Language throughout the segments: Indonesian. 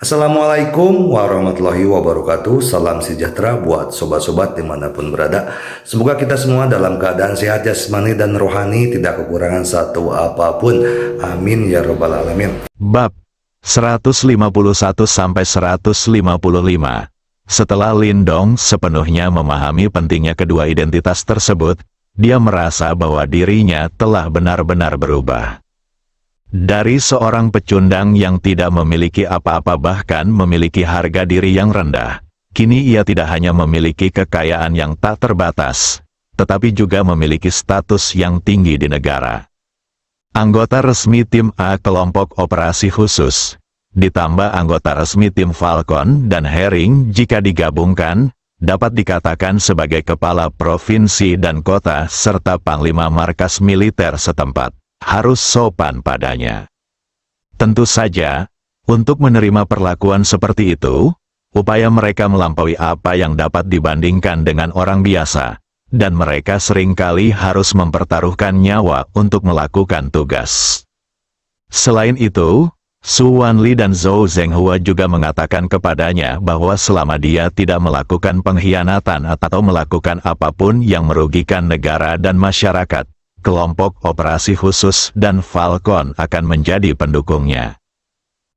Assalamualaikum warahmatullahi wabarakatuh. Salam sejahtera buat sobat-sobat dimanapun berada. Semoga kita semua dalam keadaan sehat jasmani dan rohani, tidak kekurangan satu apapun. Amin ya robbal alamin. Bab 151-155. Setelah Lindong sepenuhnya memahami pentingnya kedua identitas tersebut, dia merasa bahwa dirinya telah benar-benar berubah. Dari seorang pecundang yang tidak memiliki apa-apa, bahkan memiliki harga diri yang rendah, kini ia tidak hanya memiliki kekayaan yang tak terbatas, tetapi juga memiliki status yang tinggi di negara. Anggota resmi tim A kelompok operasi khusus, ditambah anggota resmi tim Falcon dan Herring jika digabungkan, dapat dikatakan sebagai kepala provinsi dan kota serta panglima markas militer setempat. Harus sopan padanya. Tentu saja, untuk menerima perlakuan seperti itu, upaya mereka melampaui apa yang dapat dibandingkan dengan orang biasa, dan mereka seringkali harus mempertaruhkan nyawa untuk melakukan tugas. Selain itu, Su Wanli dan Zhou Zhenghua juga mengatakan kepadanya bahwa selama dia tidak melakukan pengkhianatan atau melakukan apapun yang merugikan negara dan masyarakat, kelompok operasi khusus dan Falcon akan menjadi pendukungnya.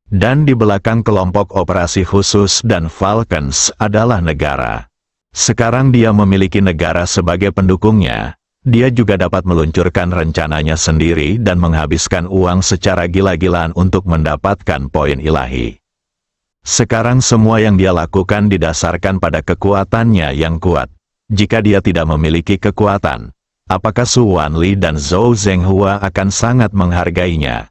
Dan di belakang kelompok operasi khusus dan Falcons adalah negara. Sekarang dia memiliki negara sebagai pendukungnya, dia juga dapat meluncurkan rencananya sendiri dan menghabiskan uang secara gila-gilaan untuk mendapatkan poin ilahi. Sekarang semua yang dia lakukan didasarkan pada kekuatannya yang kuat. Jika dia tidak memiliki kekuatan, apakah Su Wanli dan Zhou Zhenghua akan sangat menghargainya?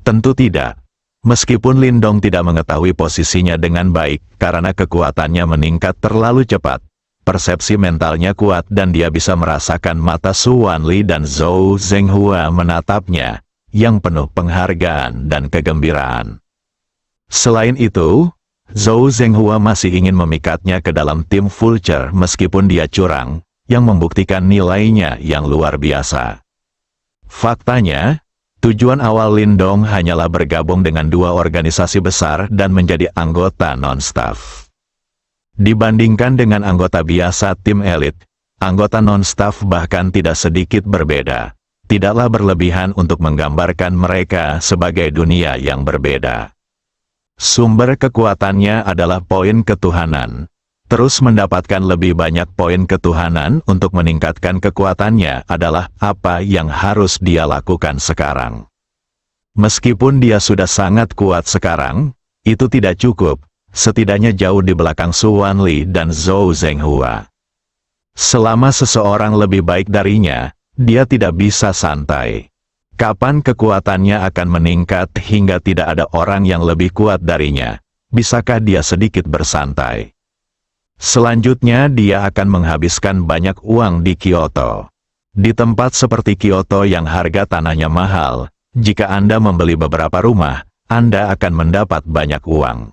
Tentu tidak. Meskipun Lindong tidak mengetahui posisinya dengan baik karena kekuatannya meningkat terlalu cepat, persepsi mentalnya kuat dan dia bisa merasakan mata Su Wanli dan Zhou Zhenghua menatapnya, yang penuh penghargaan dan kegembiraan. Selain itu, Zhou Zhenghua masih ingin memikatnya ke dalam tim Vulture meskipun dia curang, yang membuktikan nilainya yang luar biasa. Faktanya, tujuan awal Lindong hanyalah bergabung dengan dua organisasi besar dan menjadi anggota non-staff. Dibandingkan dengan anggota biasa tim elit, anggota non-staff bahkan tidak sedikit berbeda. Tidaklah berlebihan untuk menggambarkan mereka sebagai dunia yang berbeda. Sumber kekuatannya adalah poin ketuhanan. Terus mendapatkan lebih banyak poin ketuhanan untuk meningkatkan kekuatannya adalah apa yang harus dia lakukan sekarang. Meskipun dia sudah sangat kuat sekarang, itu tidak cukup, setidaknya jauh di belakang Su Wanli dan Zhou Zhenghua. Selama seseorang lebih baik darinya, dia tidak bisa santai. Kapan kekuatannya akan meningkat hingga tidak ada orang yang lebih kuat darinya? Bisakah dia sedikit bersantai? Selanjutnya dia akan menghabiskan banyak uang di Kyoto. Di tempat seperti Kyoto yang harga tanahnya mahal, jika Anda membeli beberapa rumah, Anda akan mendapat banyak uang.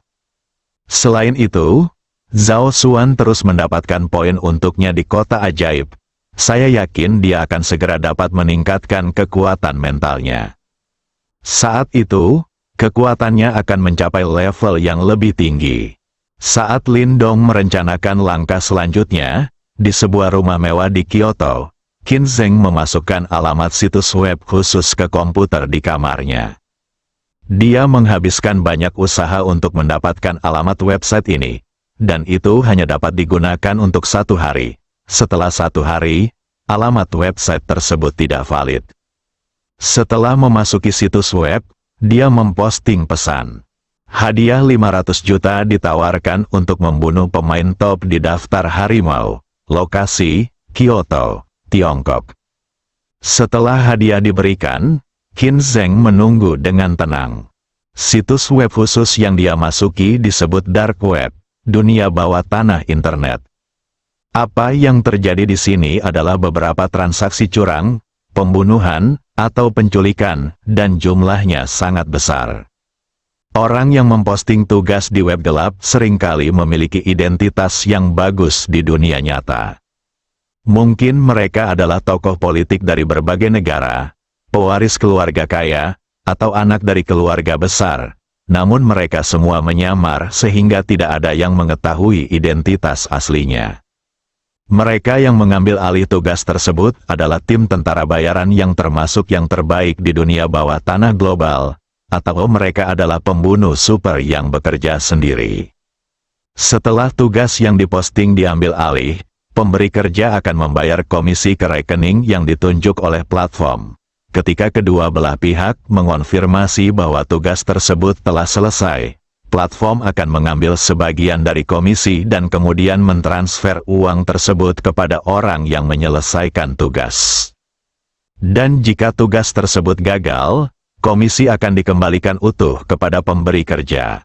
Selain itu, Zhao Xuan terus mendapatkan poin untuknya di kota ajaib. Saya yakin dia akan segera dapat meningkatkan kekuatan mentalnya. Saat itu, kekuatannya akan mencapai level yang lebih tinggi. Saat Lindong merencanakan langkah selanjutnya, di sebuah rumah mewah di Kyoto, Qin Zheng memasukkan alamat situs web khusus ke komputer di kamarnya. Dia menghabiskan banyak usaha untuk mendapatkan alamat website ini, dan itu hanya dapat digunakan untuk 1 hari. Setelah 1 hari, alamat website tersebut tidak valid. Setelah memasuki situs web, dia memposting pesan. Hadiah 500 juta ditawarkan untuk membunuh pemain top di daftar harimau. Lokasi, Kyoto, Tiongkok. Setelah hadiah diberikan, Qin Zheng menunggu dengan tenang. Situs web khusus yang dia masuki disebut Dark Web, dunia bawah tanah internet. Apa yang terjadi di sini adalah beberapa transaksi curang, pembunuhan, atau penculikan, dan jumlahnya sangat besar. Orang yang memposting tugas di web gelap seringkali memiliki identitas yang bagus di dunia nyata. Mungkin mereka adalah tokoh politik dari berbagai negara, pewaris keluarga kaya, atau anak dari keluarga besar, namun mereka semua menyamar sehingga tidak ada yang mengetahui identitas aslinya. Mereka yang mengambil alih tugas tersebut adalah tim tentara bayaran yang termasuk yang terbaik di dunia bawah tanah global, atau mereka adalah pembunuh super yang bekerja sendiri. Setelah tugas yang diposting diambil alih, pemberi kerja akan membayar komisi ke rekening yang ditunjuk oleh platform. Ketika kedua belah pihak mengonfirmasi bahwa tugas tersebut telah selesai, platform akan mengambil sebagian dari komisi dan kemudian mentransfer uang tersebut kepada orang yang menyelesaikan tugas. Dan jika tugas tersebut gagal, komisi akan dikembalikan utuh kepada pemberi kerja.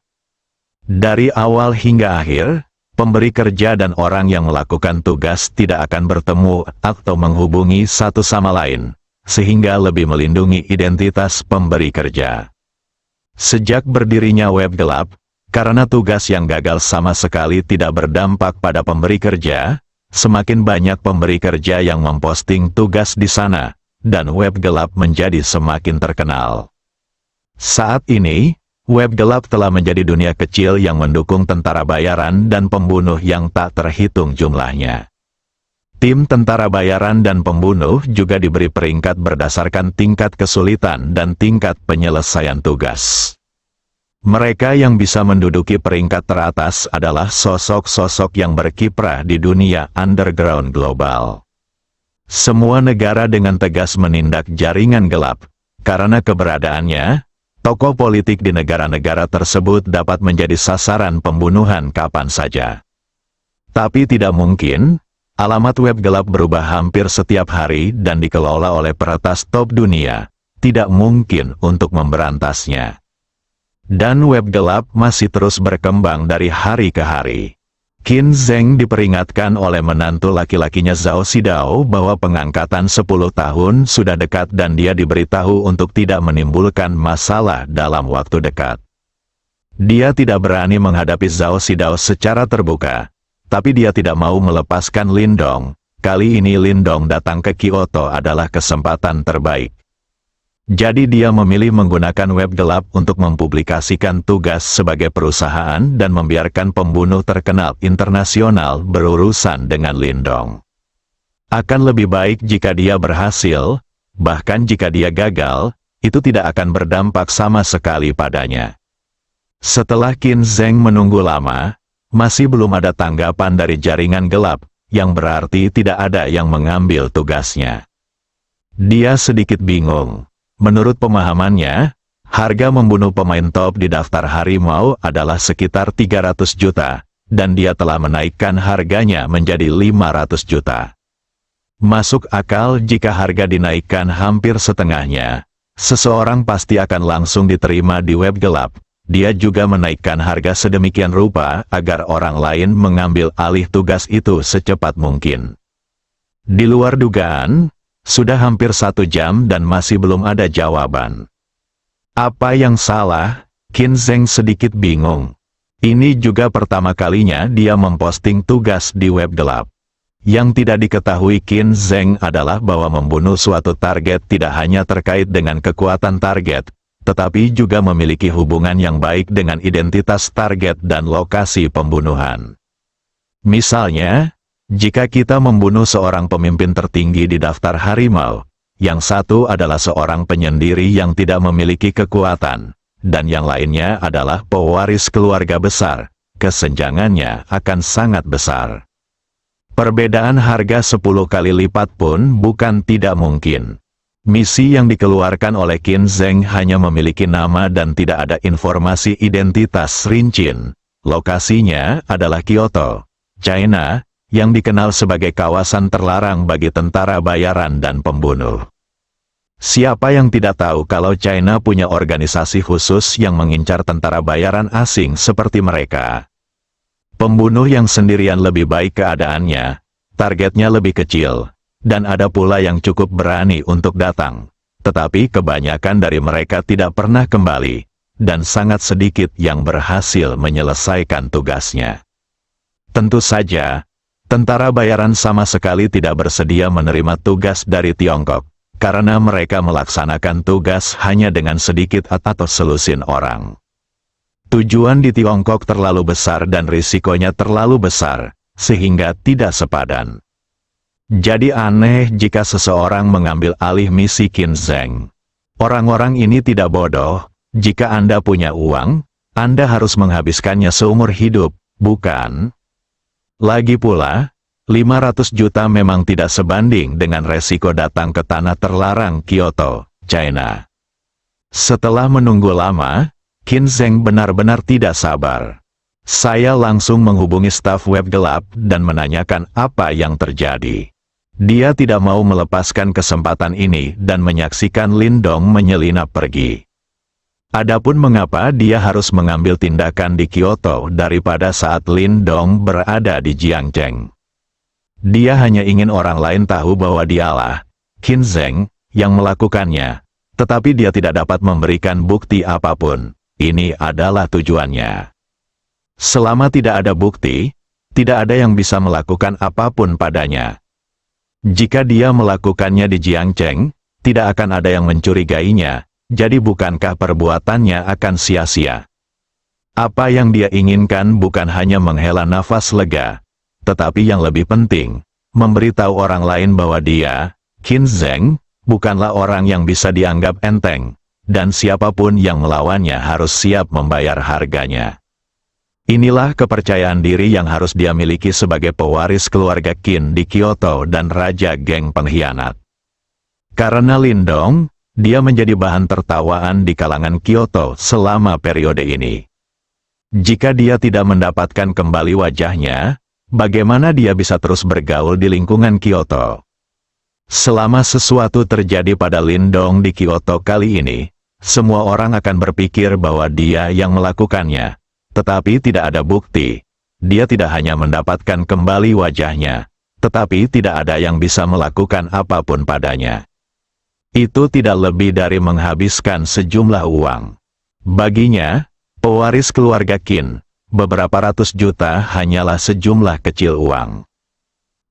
Dari awal hingga akhir, pemberi kerja dan orang yang melakukan tugas tidak akan bertemu atau menghubungi satu sama lain, sehingga lebih melindungi identitas pemberi kerja. Sejak berdirinya web gelap, karena tugas yang gagal sama sekali tidak berdampak pada pemberi kerja, semakin banyak pemberi kerja yang memposting tugas di sana, dan web gelap menjadi semakin terkenal. Saat ini, web gelap telah menjadi dunia kecil yang mendukung tentara bayaran dan pembunuh yang tak terhitung jumlahnya. Tim tentara bayaran dan pembunuh juga diberi peringkat berdasarkan tingkat kesulitan dan tingkat penyelesaian tugas. Mereka yang bisa menduduki peringkat teratas adalah sosok-sosok yang berkiprah di dunia underground global. Semua negara dengan tegas menindak jaringan gelap, karena keberadaannya, tokoh politik di negara-negara tersebut dapat menjadi sasaran pembunuhan kapan saja. Tapi tidak mungkin, alamat web gelap berubah hampir setiap hari dan dikelola oleh peretas top dunia. Tidak mungkin untuk memberantasnya. Dan web gelap masih terus berkembang dari hari ke hari. Qin Zheng diperingatkan oleh menantu laki-lakinya Zhao Xidao bahwa pengangkatan 10 tahun sudah dekat dan dia diberitahu untuk tidak menimbulkan masalah dalam waktu dekat. Dia tidak berani menghadapi Zhao Xidao secara terbuka, tapi dia tidak mau melepaskan Lindong. Kali ini Lindong datang ke Kyoto adalah kesempatan terbaik. Jadi dia memilih menggunakan web gelap untuk mempublikasikan tugas sebagai perusahaan dan membiarkan pembunuh terkenal internasional berurusan dengan Lindong. Akan lebih baik jika dia berhasil, bahkan jika dia gagal, itu tidak akan berdampak sama sekali padanya. Setelah Qin Zheng menunggu lama, masih belum ada tanggapan dari jaringan gelap, yang berarti tidak ada yang mengambil tugasnya. Dia sedikit bingung. Menurut pemahamannya, harga membunuh pemain top di daftar harimau adalah sekitar 300 juta, dan dia telah menaikkan harganya menjadi 500 juta. Masuk akal jika harga dinaikkan hampir setengahnya, seseorang pasti akan langsung diterima di web gelap. Dia juga menaikkan harga sedemikian rupa agar orang lain mengambil alih tugas itu secepat mungkin. Di luar dugaan, sudah hampir 1 jam dan masih belum ada jawaban. Apa yang salah? Qin Zheng sedikit bingung. Ini juga pertama kalinya dia memposting tugas di web gelap. Yang tidak diketahui Qin Zheng adalah bahwa membunuh suatu target tidak hanya terkait dengan kekuatan target, tetapi juga memiliki hubungan yang baik dengan identitas target dan lokasi pembunuhan. Misalnya, jika kita membunuh seorang pemimpin tertinggi di daftar harimau, yang satu adalah seorang penyendiri yang tidak memiliki kekuatan, dan yang lainnya adalah pewaris keluarga besar, kesenjangannya akan sangat besar. Perbedaan harga 10 kali lipat pun bukan tidak mungkin. Misi yang dikeluarkan oleh Qin Zheng hanya memiliki nama dan tidak ada informasi identitas rinci. Lokasinya adalah Kyoto, China, yang dikenal sebagai kawasan terlarang bagi tentara bayaran dan pembunuh. Siapa yang tidak tahu kalau China punya organisasi khusus yang mengincar tentara bayaran asing seperti mereka? Pembunuh yang sendirian lebih baik keadaannya, targetnya lebih kecil, dan ada pula yang cukup berani untuk datang. Tetapi kebanyakan dari mereka tidak pernah kembali, dan sangat sedikit yang berhasil menyelesaikan tugasnya. Tentu saja, tentara bayaran sama sekali tidak bersedia menerima tugas dari Tiongkok, karena mereka melaksanakan tugas hanya dengan sedikit atau selusin orang. Tujuan di Tiongkok terlalu besar dan risikonya terlalu besar, sehingga tidak sepadan. Jadi aneh jika seseorang mengambil alih misi Qin Zheng. Orang-orang ini tidak bodoh. Jika Anda punya uang, Anda harus menghabiskannya seumur hidup, bukan? Lagi pula, 500 juta memang tidak sebanding dengan resiko datang ke tanah terlarang Kyoto, China. Setelah menunggu lama, Qin Zheng benar-benar tidak sabar. Saya langsung menghubungi staf web gelap dan menanyakan apa yang terjadi. Dia tidak mau melepaskan kesempatan ini dan menyaksikan Lin Dong menyelinap pergi. Adapun mengapa dia harus mengambil tindakan di Kyoto daripada saat Lin Dong berada di Jiangcheng. Dia hanya ingin orang lain tahu bahwa dialah, Qin Zheng, yang melakukannya, tetapi dia tidak dapat memberikan bukti apapun. Ini adalah tujuannya. Selama tidak ada bukti, tidak ada yang bisa melakukan apapun padanya. Jika dia melakukannya di Jiangcheng, tidak akan ada yang mencurigainya, jadi bukankah perbuatannya akan sia-sia? Apa yang dia inginkan bukan hanya menghela nafas lega, tetapi yang lebih penting, memberitahu orang lain bahwa dia, Qin Zheng, bukanlah orang yang bisa dianggap enteng, dan siapapun yang melawannya harus siap membayar harganya. Inilah kepercayaan diri yang harus dia miliki sebagai pewaris keluarga Qin di Kyoto dan Raja Geng Pengkhianat. Karena Lin Dong, dia menjadi bahan tertawaan di kalangan Kyoto selama periode ini. Jika dia tidak mendapatkan kembali wajahnya, bagaimana dia bisa terus bergaul di lingkungan Kyoto? Selama sesuatu terjadi pada Lin Dong di Kyoto kali ini, semua orang akan berpikir bahwa dia yang melakukannya. Tetapi tidak ada bukti. Dia tidak hanya mendapatkan kembali wajahnya, tetapi tidak ada yang bisa melakukan apapun padanya. Itu tidak lebih dari menghabiskan sejumlah uang. Baginya, pewaris keluarga Qin, beberapa ratus juta hanyalah sejumlah kecil uang.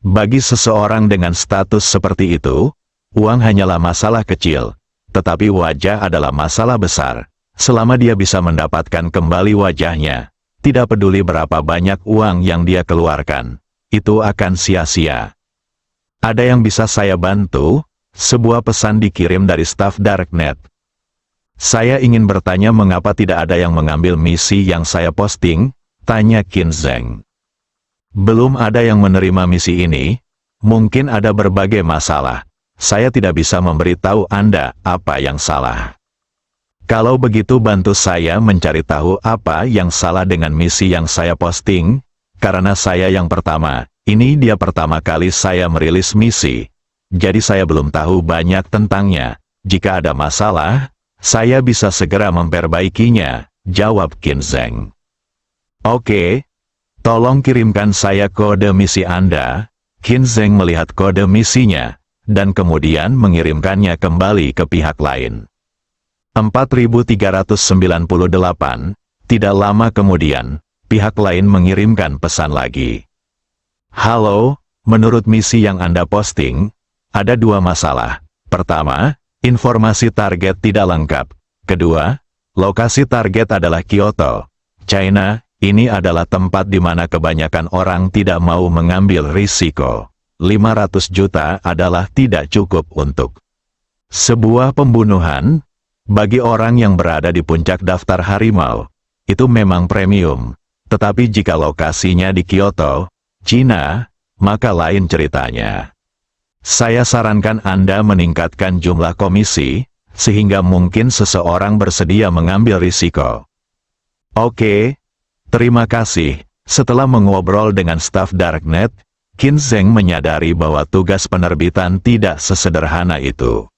Bagi seseorang dengan status seperti itu, uang hanyalah masalah kecil, tetapi wajah adalah masalah besar. Selama dia bisa mendapatkan kembali wajahnya, tidak peduli berapa banyak uang yang dia keluarkan, itu akan sia-sia. Ada yang bisa saya bantu? Sebuah pesan dikirim dari staf Darknet. Saya ingin bertanya mengapa tidak ada yang mengambil misi yang saya posting, tanya Qin Zheng. Belum ada yang menerima misi ini, mungkin ada berbagai masalah. Saya tidak bisa memberitahu Anda apa yang salah. Kalau begitu bantu saya mencari tahu apa yang salah dengan misi yang saya posting, karena saya yang pertama, ini dia pertama kali saya merilis misi. Jadi saya belum tahu banyak tentangnya. Jika ada masalah, saya bisa segera memperbaikinya, jawab Qin Zheng. Oke, tolong kirimkan saya kode misi Anda. Qin Zheng melihat kode misinya, dan kemudian mengirimkannya kembali ke pihak lain. 4398, tidak lama kemudian, pihak lain mengirimkan pesan lagi. Halo, menurut misi yang Anda posting, ada dua masalah. Pertama, informasi target tidak lengkap. Kedua, lokasi target adalah Kyoto, China. Ini adalah tempat di mana kebanyakan orang tidak mau mengambil risiko. 500 juta adalah tidak cukup untuk sebuah pembunuhan. Bagi orang yang berada di puncak daftar harimau, itu memang premium. Tetapi jika lokasinya di Kyoto, China, maka lain ceritanya. Saya sarankan Anda meningkatkan jumlah komisi, sehingga mungkin seseorang bersedia mengambil risiko. Oke, terima kasih. Setelah mengobrol dengan staf Darknet, Qin Zheng menyadari bahwa tugas penerbitan tidak sesederhana itu.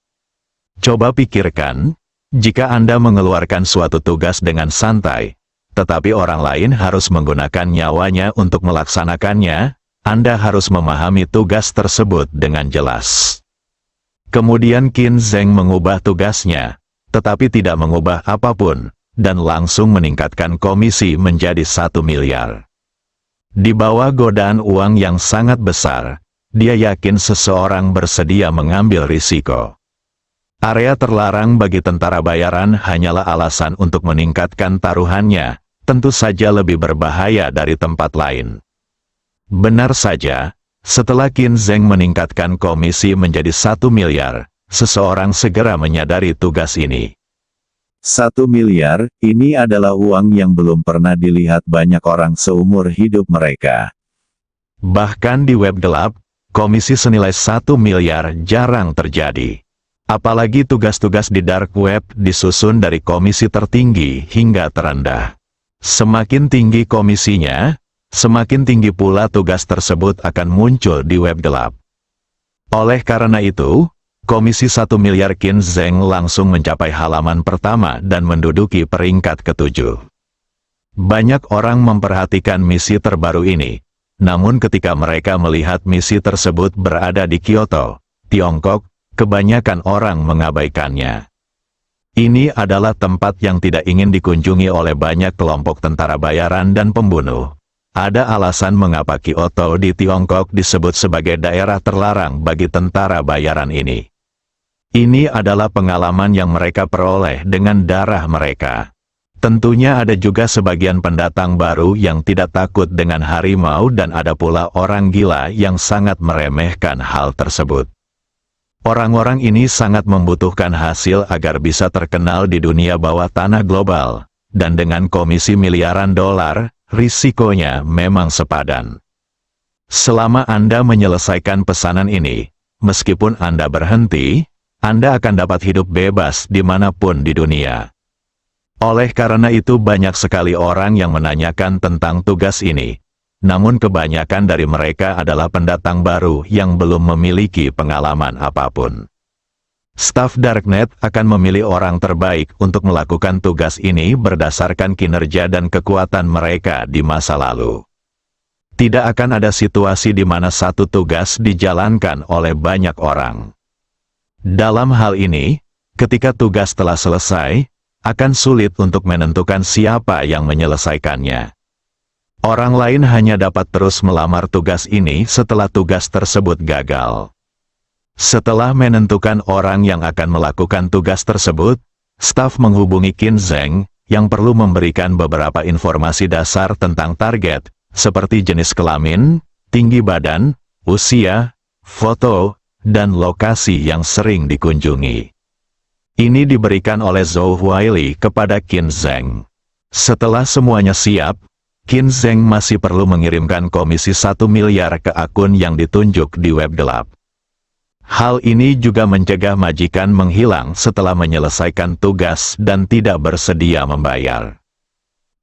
Coba pikirkan, jika Anda mengeluarkan suatu tugas dengan santai, tetapi orang lain harus menggunakan nyawanya untuk melaksanakannya, Anda harus memahami tugas tersebut dengan jelas. Kemudian Qin Zheng mengubah tugasnya, tetapi tidak mengubah apapun, dan langsung meningkatkan komisi menjadi 1 miliar. Di bawah godaan uang yang sangat besar, dia yakin seseorang bersedia mengambil risiko. Area terlarang bagi tentara bayaran hanyalah alasan untuk meningkatkan taruhannya, tentu saja lebih berbahaya dari tempat lain. Benar saja, setelah Qin Zheng meningkatkan komisi menjadi 1 miliar, seseorang segera menyadari tugas ini. 1 miliar, ini adalah uang yang belum pernah dilihat banyak orang seumur hidup mereka. Bahkan di web gelap, komisi senilai 1 miliar jarang terjadi. Apalagi tugas-tugas di dark web disusun dari komisi tertinggi hingga terendah. Semakin tinggi komisinya, semakin tinggi pula tugas tersebut akan muncul di web gelap. Oleh karena itu, komisi 1 miliar Qin Zheng langsung mencapai halaman pertama dan menduduki peringkat ke-7. Banyak orang memperhatikan misi terbaru ini, namun ketika mereka melihat misi tersebut berada di Kyoto, Tiongkok, kebanyakan orang mengabaikannya. Ini adalah tempat yang tidak ingin dikunjungi oleh banyak kelompok tentara bayaran dan pembunuh. Ada alasan mengapa Kyoto di Tiongkok disebut sebagai daerah terlarang bagi tentara bayaran ini. Ini adalah pengalaman yang mereka peroleh dengan darah mereka. Tentunya ada juga sebagian pendatang baru yang tidak takut dengan harimau dan ada pula orang gila yang sangat meremehkan hal tersebut. Orang-orang ini sangat membutuhkan hasil agar bisa terkenal di dunia bawah tanah global, dan dengan komisi miliaran dolar, risikonya memang sepadan. Selama Anda menyelesaikan pesanan ini, meskipun Anda berhenti, Anda akan dapat hidup bebas dimanapun di dunia. Oleh karena itu banyak sekali orang yang menanyakan tentang tugas ini, namun kebanyakan dari mereka adalah pendatang baru yang belum memiliki pengalaman apapun. Staf Darknet akan memilih orang terbaik untuk melakukan tugas ini berdasarkan kinerja dan kekuatan mereka di masa lalu. Tidak akan ada situasi di mana satu tugas dijalankan oleh banyak orang. Dalam hal ini, ketika tugas telah selesai, akan sulit untuk menentukan siapa yang menyelesaikannya. Orang lain hanya dapat terus melamar tugas ini setelah tugas tersebut gagal. Setelah menentukan orang yang akan melakukan tugas tersebut, staf menghubungi Qin Zheng, yang perlu memberikan beberapa informasi dasar tentang target, seperti jenis kelamin, tinggi badan, usia, foto, dan lokasi yang sering dikunjungi. Ini diberikan oleh Zhou Huaili kepada Qin Zheng. Setelah semuanya siap, Qin Zheng masih perlu mengirimkan komisi 1 miliar ke akun yang ditunjuk di web gelap. Hal ini juga mencegah majikan menghilang setelah menyelesaikan tugas dan tidak bersedia membayar.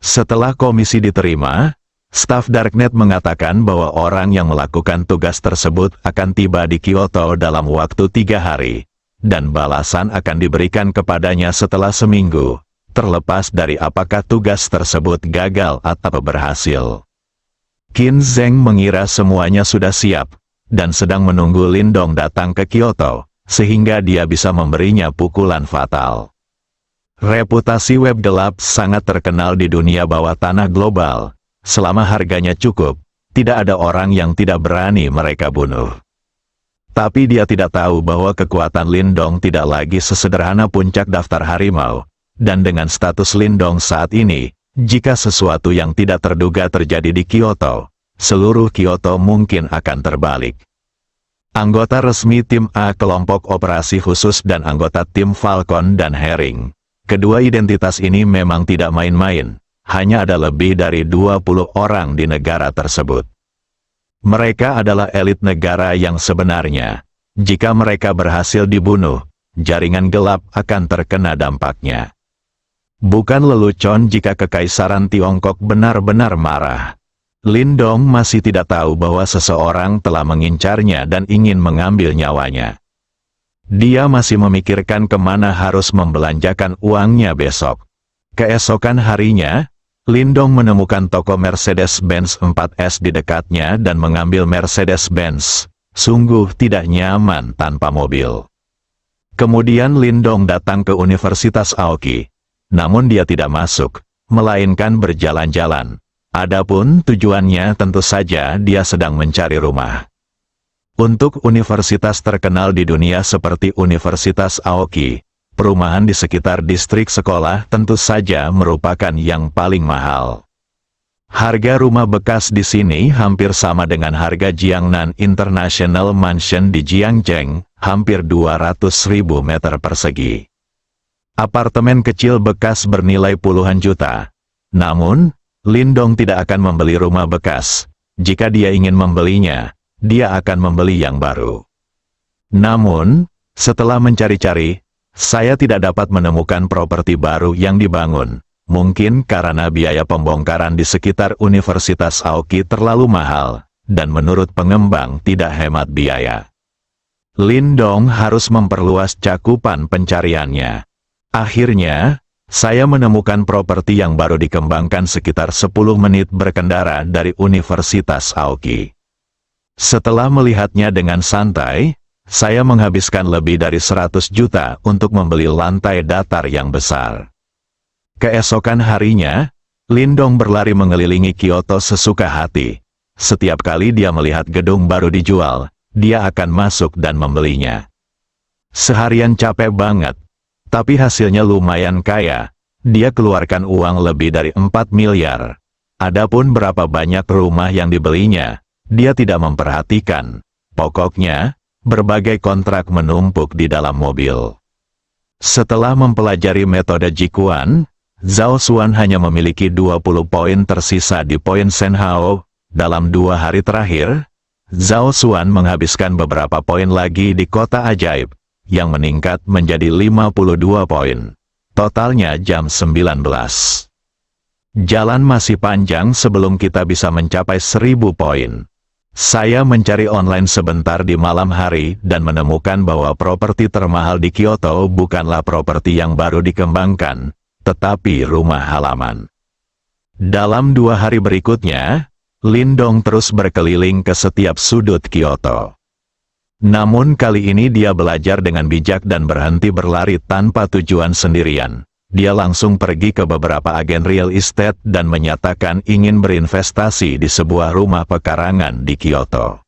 Setelah komisi diterima, staf Darknet mengatakan bahwa orang yang melakukan tugas tersebut akan tiba di Kyoto dalam waktu 3 hari, dan balasan akan diberikan kepadanya setelah seminggu, terlepas dari apakah tugas tersebut gagal atau berhasil. Qin Zheng mengira semuanya sudah siap, dan sedang menunggu Lindong datang ke Kyoto, sehingga dia bisa memberinya pukulan fatal. Reputasi web gelap sangat terkenal di dunia bawah tanah global. Selama harganya cukup, tidak ada orang yang tidak berani mereka bunuh. Tapi dia tidak tahu bahwa kekuatan Lindong tidak lagi sesederhana puncak daftar harimau. Dan dengan status Lindong saat ini, jika sesuatu yang tidak terduga terjadi di Kyoto, seluruh Kyoto mungkin akan terbalik. Anggota resmi tim A kelompok operasi khusus dan anggota tim Falcon dan Herring. Kedua identitas ini memang tidak main-main, hanya ada lebih dari 20 orang di negara tersebut. Mereka adalah elit negara yang sebenarnya. Jika mereka berhasil dibunuh, jaringan gelap akan terkena dampaknya. Bukan lelucon jika Kekaisaran Tiongkok benar-benar marah. Lindong masih tidak tahu bahwa seseorang telah mengincarnya dan ingin mengambil nyawanya. Dia masih memikirkan kemana harus membelanjakan uangnya besok. Keesokan harinya, Lindong menemukan toko Mercedes-Benz 4S di dekatnya dan mengambil Mercedes-Benz. Sungguh tidak nyaman tanpa mobil. Kemudian Lindong datang ke Universitas Aoki. Namun dia tidak masuk, melainkan berjalan-jalan. Adapun tujuannya tentu saja dia sedang mencari rumah. Untuk universitas terkenal di dunia seperti Universitas Aoki, perumahan di sekitar distrik sekolah tentu saja merupakan yang paling mahal. Harga rumah bekas di sini hampir sama dengan harga Jiangnan International Mansion di Jiangjeng, hampir 200.000 meter persegi. Apartemen kecil bekas bernilai puluhan juta. Namun, Lindong tidak akan membeli rumah bekas. Jika dia ingin membelinya, dia akan membeli yang baru. Namun, setelah mencari-cari, saya tidak dapat menemukan properti baru yang dibangun. Mungkin karena biaya pembongkaran di sekitar Universitas Aoki terlalu mahal, dan menurut pengembang tidak hemat biaya. Lindong harus memperluas cakupan pencariannya. Akhirnya, saya menemukan properti yang baru dikembangkan sekitar 10 menit berkendara dari Universitas Aoki. Setelah melihatnya dengan santai, saya menghabiskan lebih dari 100 juta untuk membeli lantai datar yang besar. Keesokan harinya, Lindong berlari mengelilingi Kyoto sesuka hati. Setiap kali dia melihat gedung baru dijual, dia akan masuk dan membelinya. Seharian capek banget, tapi hasilnya lumayan kaya. Dia keluarkan uang lebih dari 4 miliar. Adapun berapa banyak rumah yang dibelinya, dia tidak memperhatikan. Pokoknya, berbagai kontrak menumpuk di dalam mobil. Setelah mempelajari metode Jikuan, Zhao Xuan hanya memiliki 20 poin tersisa di poin Senhao. Dalam 2 hari terakhir, Zhao Xuan menghabiskan beberapa poin lagi di kota ajaib, yang meningkat menjadi 52 poin. Totalnya jam 19. Jalan masih panjang sebelum kita bisa mencapai 1000 poin. Saya mencari online sebentar di malam hari dan menemukan bahwa properti termahal di Kyoto bukanlah properti yang baru dikembangkan, tetapi rumah halaman. Dalam 2 hari berikutnya, Lindong terus berkeliling ke setiap sudut Kyoto. Namun kali ini dia belajar dengan bijak dan berhenti berlari tanpa tujuan sendirian. Dia langsung pergi ke beberapa agen real estate dan menyatakan ingin berinvestasi di sebuah rumah pekarangan di Kyoto.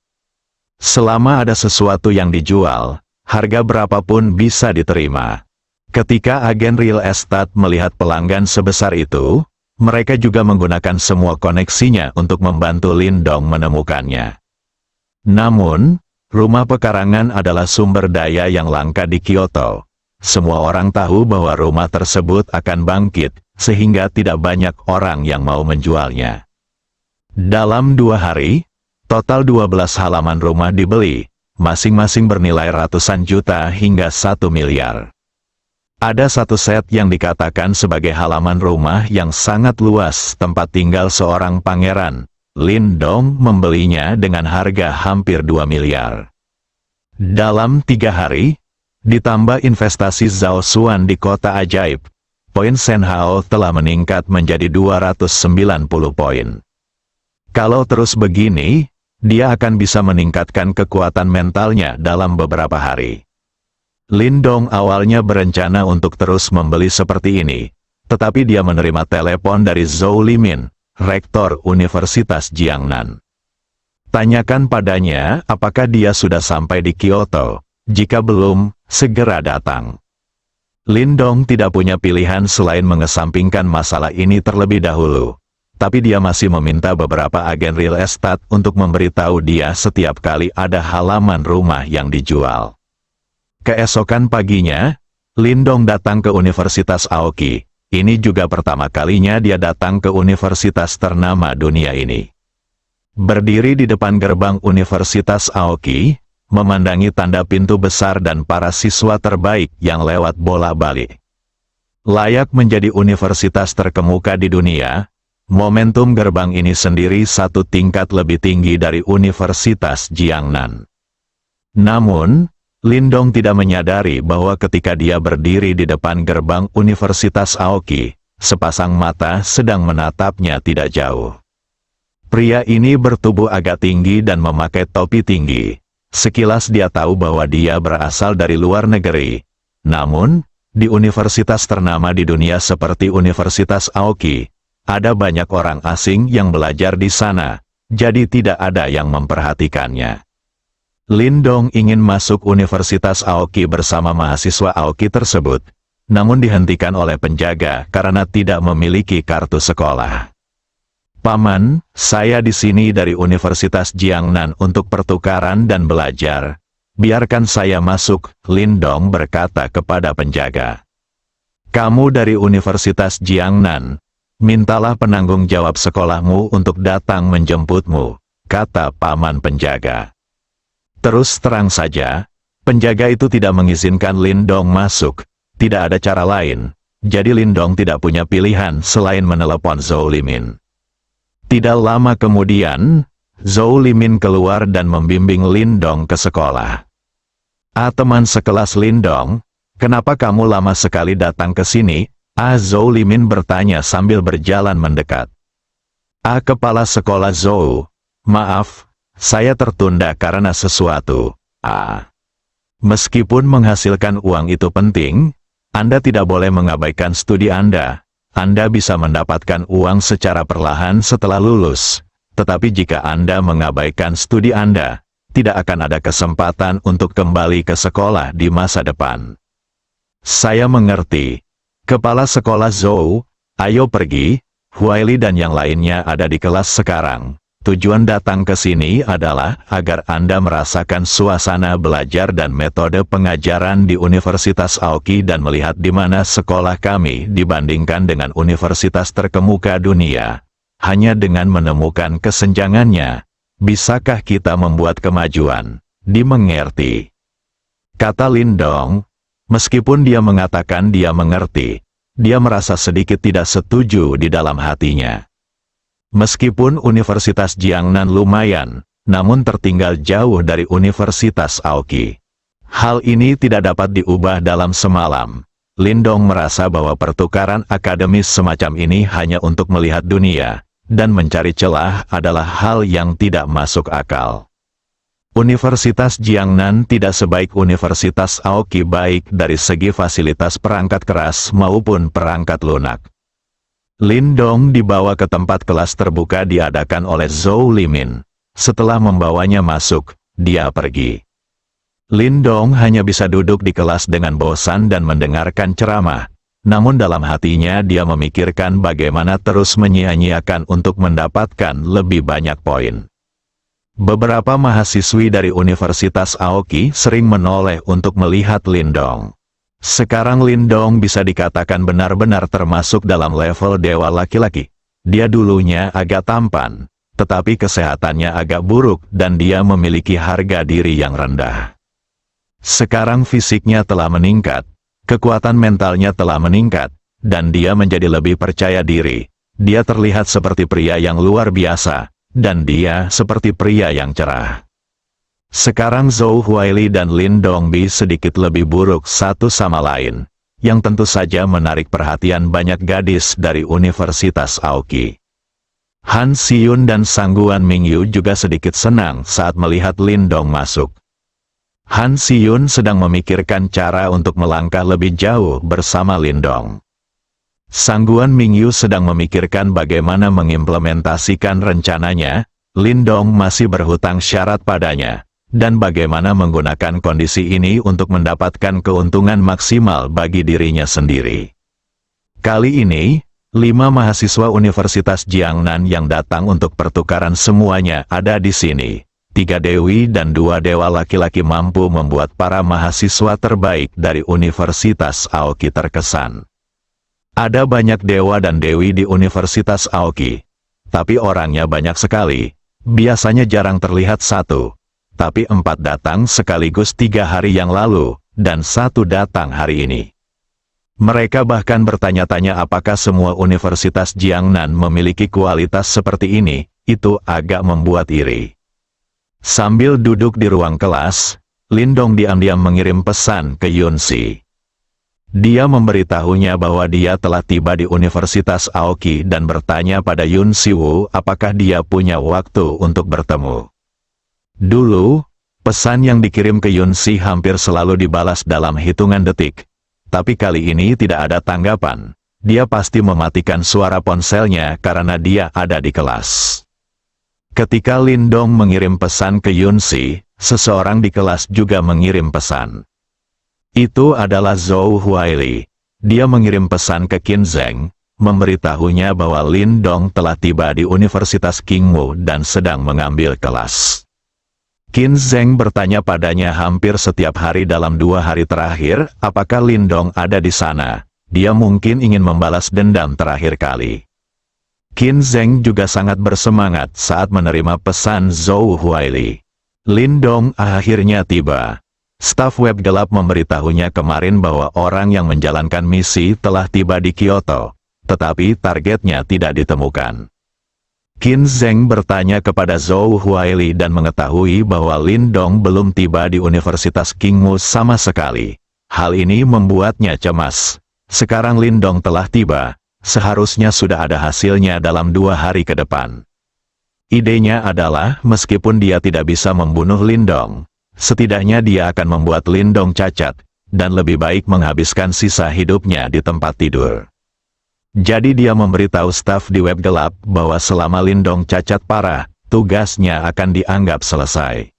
Selama ada sesuatu yang dijual, harga berapapun bisa diterima. Ketika agen real estate melihat pelanggan sebesar itu, mereka juga menggunakan semua koneksinya untuk membantu Lindong menemukannya. Namun, rumah pekarangan adalah sumber daya yang langka di Kyoto. Semua orang tahu bahwa rumah tersebut akan bangkit, sehingga tidak banyak orang yang mau menjualnya. Dalam 2 hari, total 12 halaman rumah dibeli, masing-masing bernilai ratusan juta hingga 1 miliar. Ada satu set yang dikatakan sebagai halaman rumah yang sangat luas tempat tinggal seorang pangeran. Lindong membelinya dengan harga hampir 2 miliar. Dalam 3 hari, ditambah investasi Zhao Xuan di kota ajaib, poin Senhao telah meningkat menjadi 290 poin. Kalau terus begini, dia akan bisa meningkatkan kekuatan mentalnya dalam beberapa hari. Lindong awalnya berencana untuk terus membeli seperti ini, tetapi dia menerima telepon dari Zhou Limin, rektor Universitas Jiangnan. Tanyakan padanya apakah dia sudah sampai di Kyoto. Jika belum, segera datang. Lindong tidak punya pilihan selain mengesampingkan masalah ini terlebih dahulu. Tapi dia masih meminta beberapa agen real estate untuk memberitahu dia setiap kali ada halaman rumah yang dijual. Keesokan paginya, Lindong datang ke Universitas Aoki. Ini juga pertama kalinya dia datang ke universitas ternama dunia ini. Berdiri di depan gerbang Universitas Aoki, memandangi tanda pintu besar dan para siswa terbaik yang lewat bola-balik. Layak menjadi universitas terkemuka di dunia, momentum gerbang ini sendiri 1 tingkat lebih tinggi dari Universitas Jiangnan. Namun, Lindong tidak menyadari bahwa ketika dia berdiri di depan gerbang Universitas Aoki, sepasang mata sedang menatapnya tidak jauh. Pria ini bertubuh agak tinggi dan memakai topi tinggi. Sekilas dia tahu bahwa dia berasal dari luar negeri. Namun, di universitas ternama di dunia seperti Universitas Aoki, ada banyak orang asing yang belajar di sana, jadi tidak ada yang memperhatikannya. Lindong ingin masuk Universitas Aoki bersama mahasiswa Aoki tersebut, namun dihentikan oleh penjaga karena tidak memiliki kartu sekolah. Paman, saya di sini dari Universitas Jiangnan untuk pertukaran dan belajar. Biarkan saya masuk, Lin Dong berkata kepada penjaga. Kamu dari Universitas Jiangnan. Mintalah penanggung jawab sekolahmu untuk datang menjemputmu, kata paman penjaga. Terus terang saja, penjaga itu tidak mengizinkan Lin Dong masuk. Tidak ada cara lain, jadi Lin Dong tidak punya pilihan selain menelepon Zhou Limin. Tidak lama kemudian, Zhou Limin keluar dan membimbing Lin Dong ke sekolah. Teman sekelas Lin Dong, kenapa kamu lama sekali datang ke sini? Zhou Limin bertanya sambil berjalan mendekat. Kepala sekolah Zhou, maaf, saya tertunda karena sesuatu. Meskipun menghasilkan uang itu penting, Anda tidak boleh mengabaikan studi Anda. Anda bisa mendapatkan uang secara perlahan setelah lulus, tetapi jika Anda mengabaikan studi Anda, tidak akan ada kesempatan untuk kembali ke sekolah di masa depan. Saya mengerti. Kepala sekolah Zhou, ayo pergi, Huaili dan yang lainnya ada di kelas sekarang. Tujuan datang ke sini adalah agar Anda merasakan suasana belajar dan metode pengajaran di Universitas Aoki dan melihat di mana sekolah kami dibandingkan dengan universitas terkemuka dunia. Hanya dengan menemukan kesenjangannya, bisakah kita membuat kemajuan? Dimengerti. Kata Lin Dong. Meskipun dia mengatakan dia mengerti, dia merasa sedikit tidak setuju di dalam hatinya. Meskipun Universitas Jiangnan lumayan, namun tertinggal jauh dari Universitas Aoki. Hal ini tidak dapat diubah dalam semalam. Lin Dong merasa bahwa pertukaran akademis semacam ini hanya untuk melihat dunia, dan mencari celah adalah hal yang tidak masuk akal. Universitas Jiangnan tidak sebaik Universitas Aoki baik dari segi fasilitas perangkat keras maupun perangkat lunak. Lin Dong dibawa ke tempat kelas terbuka diadakan oleh Zhou Limin. Setelah membawanya masuk, dia pergi. Lin Dong hanya bisa duduk di kelas dengan bosan dan mendengarkan ceramah. Namun dalam hatinya dia memikirkan bagaimana terus menyia-nyiakan untuk mendapatkan lebih banyak poin. Beberapa mahasiswi dari Universitas Aoki sering menoleh untuk melihat Lin Dong. Sekarang Lin Dong bisa dikatakan benar-benar termasuk dalam level dewa laki-laki. Dia dulunya agak tampan, tetapi kesehatannya agak buruk dan dia memiliki harga diri yang rendah. Sekarang fisiknya telah meningkat, kekuatan mentalnya telah meningkat, dan dia menjadi lebih percaya diri. Dia terlihat seperti pria yang luar biasa. Dan dia seperti pria yang cerah. Sekarang Zhou Huaili dan Lin Dongbi sedikit lebih buruk satu sama lain, yang tentu saja menarik perhatian banyak gadis dari Universitas Aoki. Han Xiyun dan Sangguan Mingyu juga sedikit senang saat melihat Lin Dong masuk. Han Xiyun sedang memikirkan cara untuk melangkah lebih jauh bersama Lin Dong. Sangguan Mingyu sedang memikirkan bagaimana mengimplementasikan rencananya. Lin Dong masih berhutang syarat padanya, dan bagaimana menggunakan kondisi ini untuk mendapatkan keuntungan maksimal bagi dirinya sendiri. Kali ini, 5 mahasiswa Universitas Jiangnan yang datang untuk pertukaran semuanya ada di sini. 3 dewi dan 2 dewa laki-laki mampu membuat para mahasiswa terbaik dari Universitas Aoki terkesan. Ada banyak dewa dan dewi di Universitas Aoki, tapi orangnya banyak sekali. Biasanya jarang terlihat 1, tapi 4 datang sekaligus 3 hari yang lalu, dan 1 datang hari ini. Mereka bahkan bertanya-tanya apakah semua Universitas Jiangnan memiliki kualitas seperti ini. Itu agak membuat iri. Sambil duduk di ruang kelas, Lin Dong diam-diam mengirim pesan ke Yun Si. Dia memberitahunya bahwa dia telah tiba di Universitas Aoki dan bertanya pada Yun Siwu apakah dia punya waktu untuk bertemu. Dulu, pesan yang dikirim ke Yun Si hampir selalu dibalas dalam hitungan detik. Tapi kali ini tidak ada tanggapan. Dia pasti mematikan suara ponselnya karena dia ada di kelas. Ketika Lin Dong mengirim pesan ke Yun Si, seseorang di kelas juga mengirim pesan. Itu adalah Zhou Huaili. dia mengirim pesan ke Qin Zheng, memberitahunya bahwa Lin Dong telah tiba di Universitas Qingwu dan sedang mengambil kelas. Qin Zheng bertanya padanya hampir setiap hari dalam 2 hari terakhir, apakah Lin Dong ada di sana. Dia mungkin ingin membalas dendam terakhir kali. Qin Zheng juga sangat bersemangat saat menerima pesan Zhou Huaili. Lin Dong akhirnya tiba. Staf web gelap memberitahunya kemarin bahwa orang yang menjalankan misi telah tiba di Kyoto, tetapi targetnya tidak ditemukan. Qin Zheng bertanya kepada Zhou Huaili dan mengetahui bahwa Lin Dong belum tiba di Universitas Qingwu sama sekali. Hal ini membuatnya cemas. Sekarang Lin Dong telah tiba, seharusnya sudah ada hasilnya dalam 2 hari ke depan. Idenya adalah, meskipun dia tidak bisa membunuh Lin Dong, setidaknya dia akan membuat Lin Dong cacat, dan lebih baik menghabiskan sisa hidupnya di tempat tidur. Jadi dia memberitahu staf di web gelap bahwa selama Lin Dong cacat parah, tugasnya akan dianggap selesai.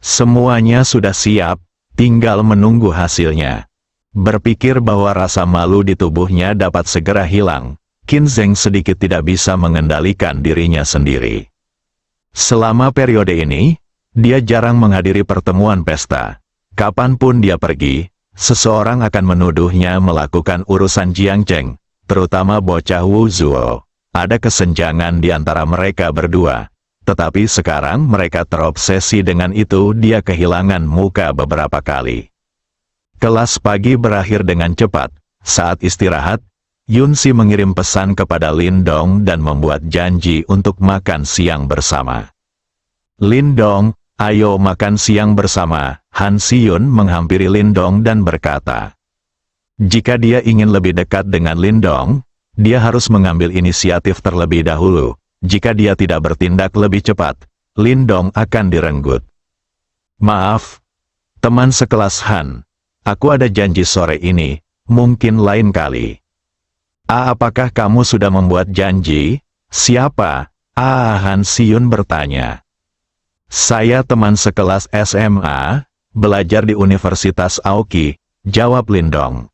Semuanya sudah siap, tinggal menunggu hasilnya. Berpikir bahwa rasa malu di tubuhnya dapat segera hilang, Qin Zheng sedikit tidak bisa mengendalikan dirinya sendiri. Selama periode ini, dia jarang menghadiri pertemuan pesta. Kapanpun dia pergi, seseorang akan menuduhnya melakukan urusan Jiangcheng, terutama bocah Wu Zuo. Ada kesenjangan di antara mereka berdua, tetapi sekarang mereka terobsesi dengan itu. Dia kehilangan muka beberapa kali. Kelas pagi berakhir dengan cepat. Saat istirahat, Yunsi mengirim pesan kepada Lin Dong dan membuat janji untuk makan siang bersama. Lin Dong, ayo makan siang bersama. Han Siyun menghampiri Lin Dong dan berkata, jika dia ingin lebih dekat dengan Lin Dong, dia harus mengambil inisiatif terlebih dahulu. Jika dia tidak bertindak lebih cepat, Lin Dong akan direnggut. Maaf, teman sekelas Han. Aku ada janji sore ini, mungkin lain kali. Apakah kamu sudah membuat janji? Siapa? Han Siyun bertanya. Saya teman sekelas SMA, belajar di Universitas Aoki, jawab Lin Dong.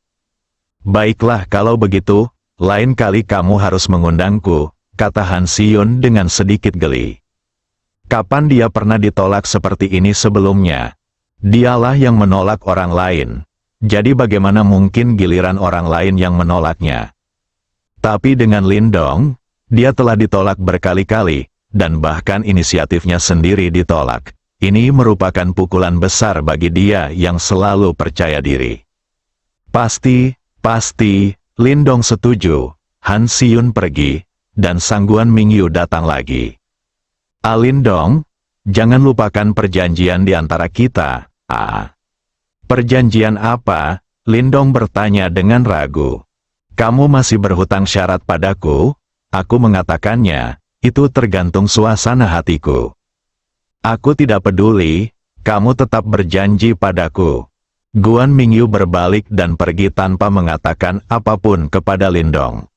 Baiklah kalau begitu, lain kali kamu harus mengundangku, kata Han Siyun dengan sedikit geli. Kapan dia pernah ditolak seperti ini sebelumnya? Dialah yang menolak orang lain. Jadi bagaimana mungkin giliran orang lain yang menolaknya? Tapi dengan Lin Dong, dia telah ditolak berkali-kali, dan bahkan inisiatifnya sendiri ditolak. Ini merupakan pukulan besar bagi dia yang selalu percaya diri. Pasti, Lin Dong setuju. Han Siyun pergi, dan Sangguan Mingyu datang lagi. Lin Dong, jangan lupakan perjanjian di antara kita. Perjanjian apa? Lin Dong bertanya dengan ragu. Kamu masih berhutang syarat padaku? Aku mengatakannya, itu tergantung suasana hatiku. Aku tidak peduli, kamu tetap berjanji padaku. Guan Mingyu berbalik dan pergi tanpa mengatakan apapun kepada Lin Dong.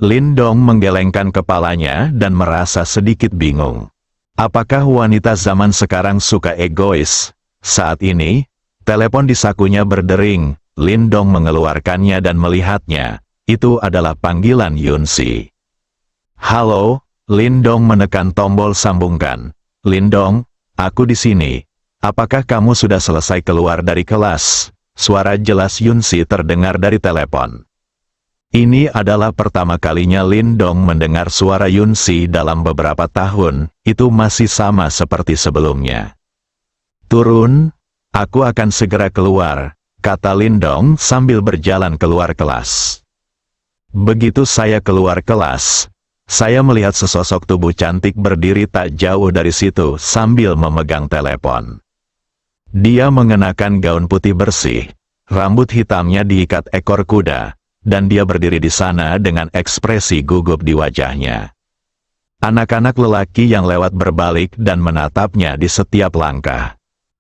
Lin Dong menggelengkan kepalanya dan merasa sedikit bingung. Apakah wanita zaman sekarang suka egois? Saat ini, telepon di sakunya berdering. Lin Dong mengeluarkannya dan melihatnya. Itu adalah panggilan Yunsi. Halo, Lin Dong menekan tombol sambungkan. Lin Dong, aku di sini. Apakah kamu sudah selesai keluar dari kelas? Suara jelas Yunsi terdengar dari telepon. Ini adalah pertama kalinya Lin Dong mendengar suara Yunsi dalam beberapa tahun. Itu masih sama seperti sebelumnya. Turun, aku akan segera keluar, kata Lin Dong sambil berjalan keluar kelas. Begitu saya keluar kelas, saya melihat sesosok tubuh cantik berdiri tak jauh dari situ sambil memegang telepon. Dia mengenakan gaun putih bersih, rambut hitamnya diikat ekor kuda, dan dia berdiri di sana dengan ekspresi gugup di wajahnya. Anak-anak lelaki yang lewat berbalik dan menatapnya di setiap langkah.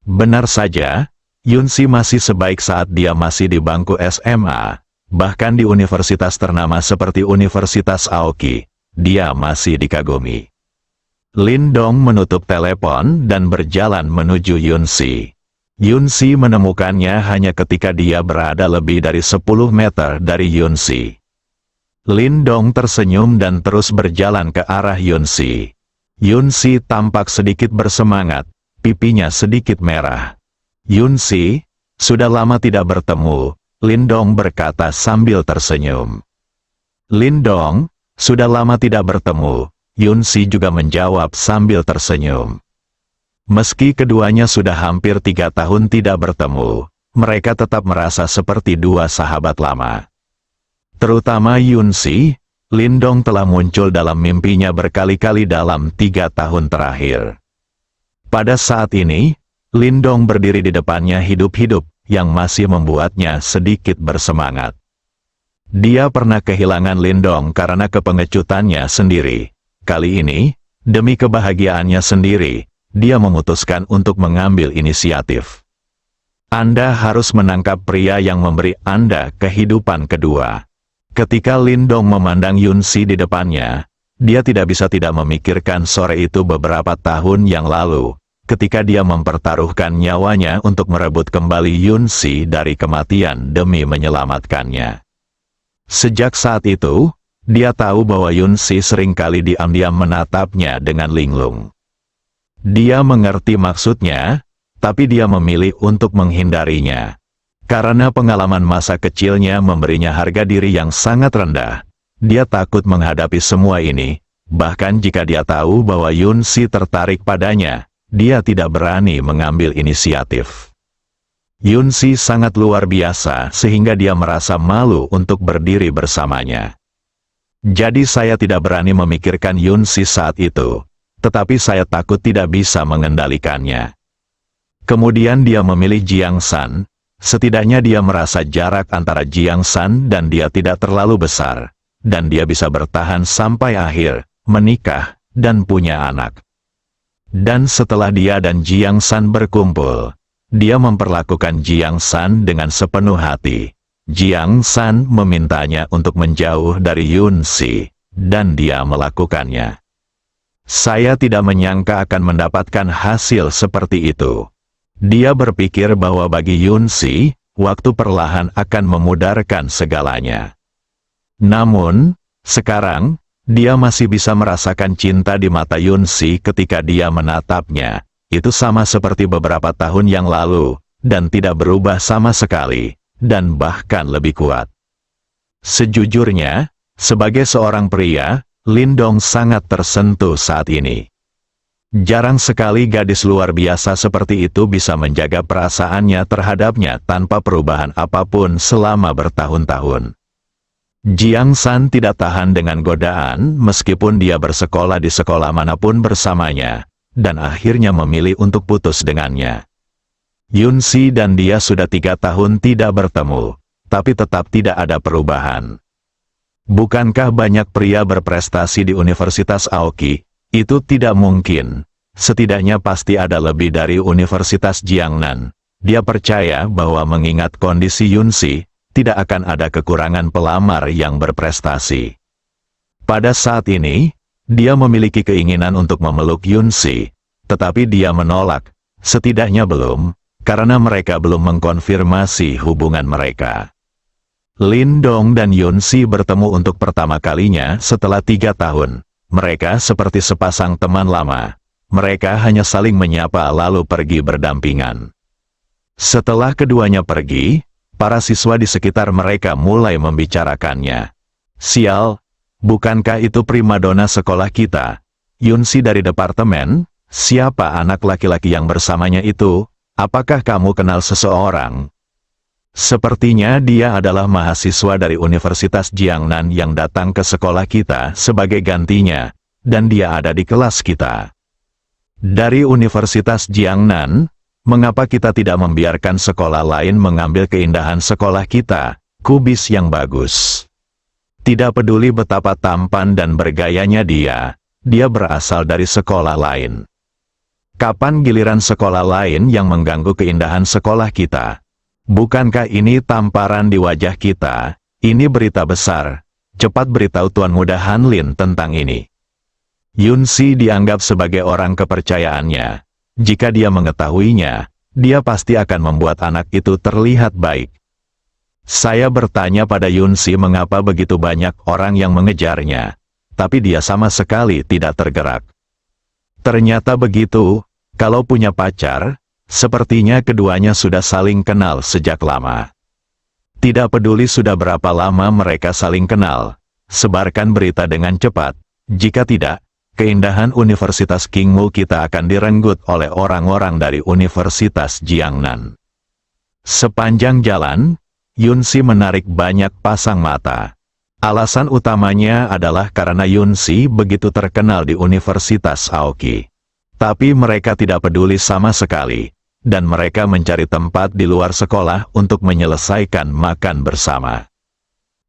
Benar saja, Yunsi masih sebaik saat dia masih di bangku SMA, bahkan di universitas ternama seperti Universitas Aoki, dia masih dikagumi. Lin Dong menutup telepon dan berjalan menuju Yunsi. Yunsi menemukannya hanya ketika dia berada lebih dari 10 meter dari Yunsi. Lindong tersenyum dan terus berjalan ke arah Yunsi. Yunsi tampak sedikit bersemangat, pipinya sedikit merah. Yunsi, sudah lama tidak bertemu, Lindong berkata sambil tersenyum. Lindong, sudah lama tidak bertemu, Yunsi juga menjawab sambil tersenyum. Meski keduanya sudah hampir 3 tahun tidak bertemu, mereka tetap merasa seperti dua sahabat lama. Terutama Yunsi, Lindong telah muncul dalam mimpinya berkali-kali dalam 3 tahun terakhir. Pada saat ini, Lindong berdiri di depannya hidup-hidup, yang masih membuatnya sedikit bersemangat. Dia pernah kehilangan Lindong karena kepengecutannya sendiri. Kali ini, demi kebahagiaannya sendiri, dia memutuskan untuk mengambil inisiatif. Anda harus menangkap pria yang memberi Anda kehidupan kedua. Ketika Lindong memandang Yunsi di depannya, dia tidak bisa tidak memikirkan sore itu beberapa tahun yang lalu, ketika dia mempertaruhkan nyawanya untuk merebut kembali Yunsi dari kematian demi menyelamatkannya. Sejak saat itu, dia tahu bahwa Yunsi seringkali diam-diam menatapnya dengan linglung. Dia mengerti maksudnya, tapi dia memilih untuk menghindarinya. Karena pengalaman masa kecilnya memberinya harga diri yang sangat rendah, dia takut menghadapi semua ini. Bahkan jika dia tahu bahwa Yunsi tertarik padanya, dia tidak berani mengambil inisiatif. Yunsi sangat luar biasa sehingga dia merasa malu untuk berdiri bersamanya. Jadi saya tidak berani memikirkan Yunsi saat itu. Tetapi saya takut tidak bisa mengendalikannya. Kemudian dia memilih Jiang San, setidaknya dia merasa jarak antara Jiang San dan dia tidak terlalu besar, dan dia bisa bertahan sampai akhir, menikah, dan punya anak. Dan setelah dia dan Jiang San berkumpul, dia memperlakukan Jiang San dengan sepenuh hati. Jiang San memintanya untuk menjauh dari Yunsi, dan dia melakukannya. Saya tidak menyangka akan mendapatkan hasil seperti itu. Dia berpikir bahwa bagi Yunsi, waktu perlahan akan memudarkan segalanya. Namun, sekarang, dia masih bisa merasakan cinta di mata Yunsi ketika dia menatapnya. Itu sama seperti beberapa tahun yang lalu, dan tidak berubah sama sekali, dan bahkan lebih kuat. Sejujurnya, sebagai seorang pria, Lindong sangat tersentuh saat ini. Jarang sekali gadis luar biasa seperti itu bisa menjaga perasaannya terhadapnya tanpa perubahan apapun selama bertahun-tahun. Jiang San tidak tahan dengan godaan meskipun dia bersekolah di sekolah manapun bersamanya, dan akhirnya memilih untuk putus dengannya. Yunsi dan dia sudah 3 tahun tidak bertemu, tapi tetap tidak ada perubahan. Bukankah banyak pria berprestasi di Universitas Aoki? Itu tidak mungkin. Setidaknya pasti ada lebih dari Universitas Jiangnan. Dia percaya bahwa mengingat kondisi Yunsi, tidak akan ada kekurangan pelamar yang berprestasi. Pada saat ini, dia memiliki keinginan untuk memeluk Yunsi, tetapi dia menolak, setidaknya belum, karena mereka belum mengkonfirmasi hubungan mereka. Lindong dan Yunsi bertemu untuk pertama kalinya setelah 3 tahun. Mereka seperti sepasang teman lama. Mereka hanya saling menyapa lalu pergi berdampingan. Setelah keduanya pergi, para siswa di sekitar mereka mulai membicarakannya. Sial, bukankah itu primadona sekolah kita? Yunsi dari departemen, siapa anak laki-laki yang bersamanya itu? Apakah kamu kenal seseorang? Sepertinya dia adalah mahasiswa dari Universitas Jiangnan yang datang ke sekolah kita sebagai gantinya, dan dia ada di kelas kita. Dari Universitas Jiangnan, mengapa kita tidak membiarkan sekolah lain mengambil keindahan sekolah kita, kubis yang bagus? Tidak peduli betapa tampan dan bergayanya dia berasal dari sekolah lain. Kapan giliran sekolah lain yang mengganggu keindahan sekolah kita? Bukankah ini tamparan di wajah kita? Ini berita besar. Cepat beritahu Tuan Muda Hanlin tentang ini. Yunsi dianggap sebagai orang kepercayaannya. Jika dia mengetahuinya, dia pasti akan membuat anak itu terlihat baik. Saya bertanya pada Yunsi mengapa begitu banyak orang yang mengejarnya, tapi dia sama sekali tidak tergerak. Ternyata begitu, kalau punya pacar, sepertinya keduanya sudah saling kenal sejak lama. Tidak peduli sudah berapa lama mereka saling kenal, sebarkan berita dengan cepat. Jika tidak, keindahan Universitas Kingmu kita akan direnggut oleh orang-orang dari Universitas Jiangnan. Sepanjang jalan, Yunsi menarik banyak pasang mata. Alasan utamanya adalah karena Yunsi begitu terkenal di Universitas Aoki. Tapi mereka tidak peduli sama sekali, dan mereka mencari tempat di luar sekolah untuk menyelesaikan makan bersama.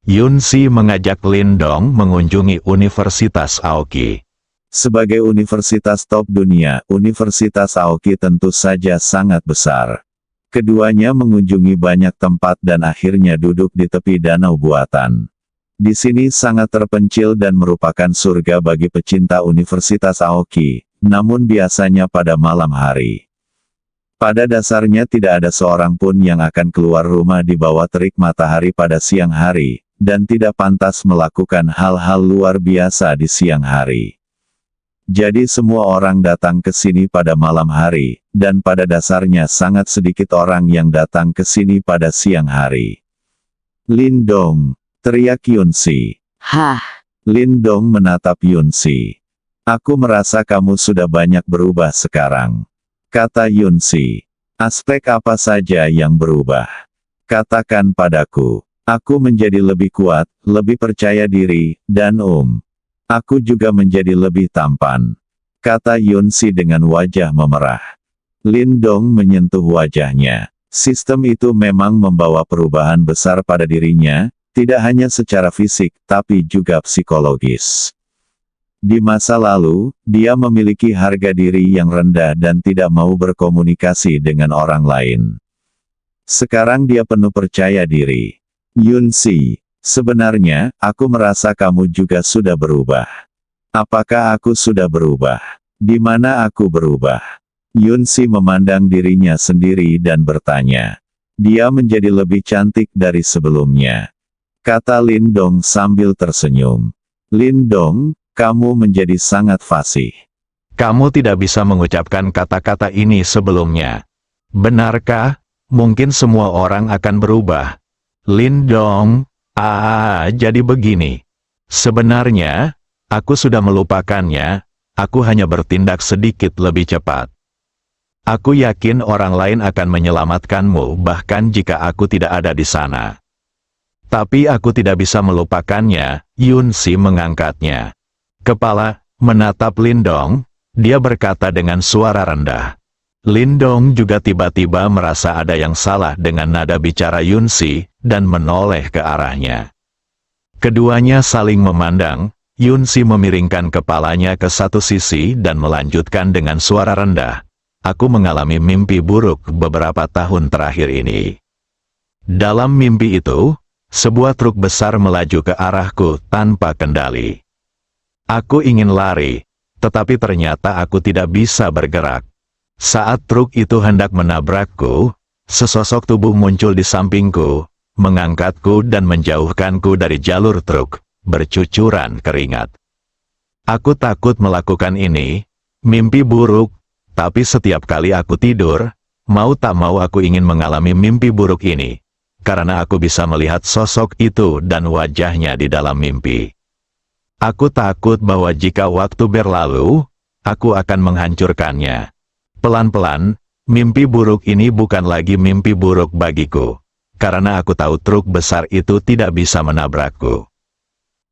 Yunsi mengajak Lindong mengunjungi Universitas Aoki. Sebagai universitas top dunia, Universitas Aoki tentu saja sangat besar. Keduanya mengunjungi banyak tempat dan akhirnya duduk di tepi danau buatan. Di sini sangat terpencil dan merupakan surga bagi pecinta Universitas Aoki, namun biasanya pada malam hari. Pada dasarnya tidak ada seorang pun yang akan keluar rumah di bawah terik matahari pada siang hari, dan tidak pantas melakukan hal-hal luar biasa di siang hari. Jadi semua orang datang ke sini pada malam hari, dan pada dasarnya sangat sedikit orang yang datang ke sini pada siang hari. Lindong, teriak Yunsi. Hah, Lindong menatap Yunsi. Aku merasa kamu sudah banyak berubah sekarang, kata Yunsi. Aspek apa saja yang berubah? Katakan padaku. Aku menjadi lebih kuat, lebih percaya diri, dan aku juga menjadi lebih tampan, kata Yunsi dengan wajah memerah. Lindong menyentuh wajahnya. Sistem itu memang membawa perubahan besar pada dirinya, tidak hanya secara fisik, tapi juga psikologis. Di masa lalu, dia memiliki harga diri yang rendah dan tidak mau berkomunikasi dengan orang lain. Sekarang dia penuh percaya diri. Yunsi, sebenarnya, aku merasa kamu juga sudah berubah. Apakah aku sudah berubah? Di mana aku berubah? Yunsi memandang dirinya sendiri dan bertanya. Dia menjadi lebih cantik dari sebelumnya, kata Lindong sambil tersenyum. Lindong, kamu menjadi sangat fasih. Kamu tidak bisa mengucapkan kata-kata ini sebelumnya. Benarkah? Mungkin semua orang akan berubah. Lindong, jadi begini. Sebenarnya, aku sudah melupakannya, aku hanya bertindak sedikit lebih cepat. Aku yakin orang lain akan menyelamatkanmu bahkan jika aku tidak ada di sana. Tapi aku tidak bisa melupakannya, Yunsi mengangkatnya. Kepala, menatap Lindong, dia berkata dengan suara rendah. Lindong juga tiba-tiba merasa ada yang salah dengan nada bicara Yunsi, dan menoleh ke arahnya. Keduanya saling memandang, Yunsi memiringkan kepalanya ke satu sisi dan melanjutkan dengan suara rendah. Aku mengalami mimpi buruk beberapa tahun terakhir ini. Dalam mimpi itu, sebuah truk besar melaju ke arahku tanpa kendali. Aku ingin lari, tetapi ternyata aku tidak bisa bergerak. Saat truk itu hendak menabrakku, sesosok tubuh muncul di sampingku, mengangkatku dan menjauhkanku dari jalur truk, bercucuran keringat. Aku takut melakukan ini, mimpi buruk, tapi setiap kali aku tidur, mau tak mau aku ingin mengalami mimpi buruk ini, karena aku bisa melihat sosok itu dan wajahnya di dalam mimpi. Aku takut bahwa jika waktu berlalu, aku akan menghancurkannya. Pelan-pelan, mimpi buruk ini bukan lagi mimpi buruk bagiku, karena aku tahu truk besar itu tidak bisa menabrakku.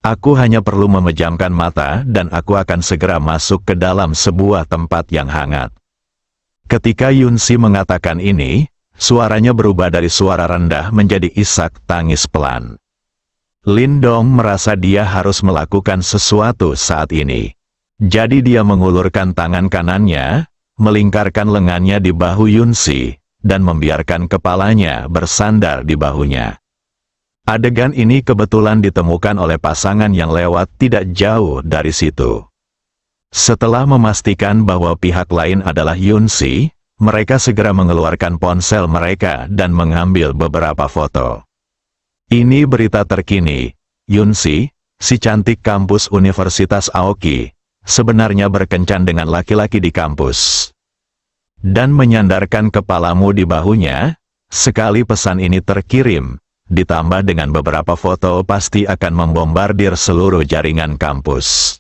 Aku hanya perlu memejamkan mata dan aku akan segera masuk ke dalam sebuah tempat yang hangat. Ketika Yunsi mengatakan ini, suaranya berubah dari suara rendah menjadi isak tangis pelan. Lindong merasa dia harus melakukan sesuatu saat ini. Jadi dia mengulurkan tangan kanannya, melingkarkan lengannya di bahu Yunsi, dan membiarkan kepalanya bersandar di bahunya. Adegan ini kebetulan ditemukan oleh pasangan yang lewat tidak jauh dari situ. Setelah memastikan bahwa pihak lain adalah Yunsi, mereka segera mengeluarkan ponsel mereka dan mengambil beberapa foto. Ini berita terkini. Yunsi, si cantik kampus Universitas Aoki, sebenarnya berkencan dengan laki-laki di kampus. Dan menyandarkan kepalamu di bahunya, sekali pesan ini terkirim, ditambah dengan beberapa foto pasti akan membombardir seluruh jaringan kampus.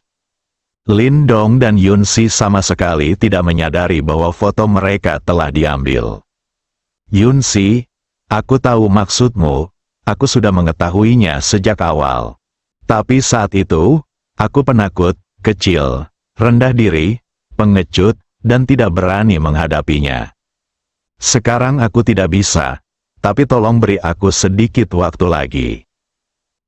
Lin Dong dan Yunsi sama sekali tidak menyadari bahwa foto mereka telah diambil. Yunsi, aku tahu maksudmu, aku sudah mengetahuinya sejak awal. Tapi saat itu, aku penakut, kecil, rendah diri, pengecut, dan tidak berani menghadapinya. Sekarang aku tidak bisa, tapi tolong beri aku sedikit waktu lagi.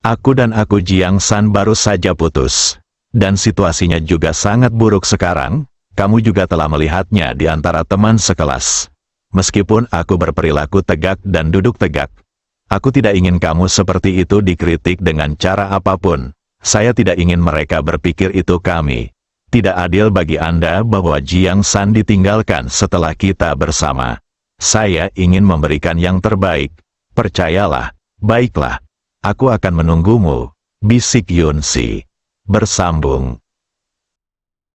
Aku dan aku Jiang San baru saja putus. Dan situasinya juga sangat buruk sekarang, kamu juga telah melihatnya di antara teman sekelas. Meskipun aku berperilaku tegak dan duduk tegak, aku tidak ingin kamu seperti itu dikritik dengan cara apapun. Saya tidak ingin mereka berpikir itu kami. Tidak adil bagi Anda bahwa Jiang San ditinggalkan setelah kita bersama. Saya ingin memberikan yang terbaik. Percayalah, baiklah. Aku akan menunggumu, bisik Yunsi. Bersambung.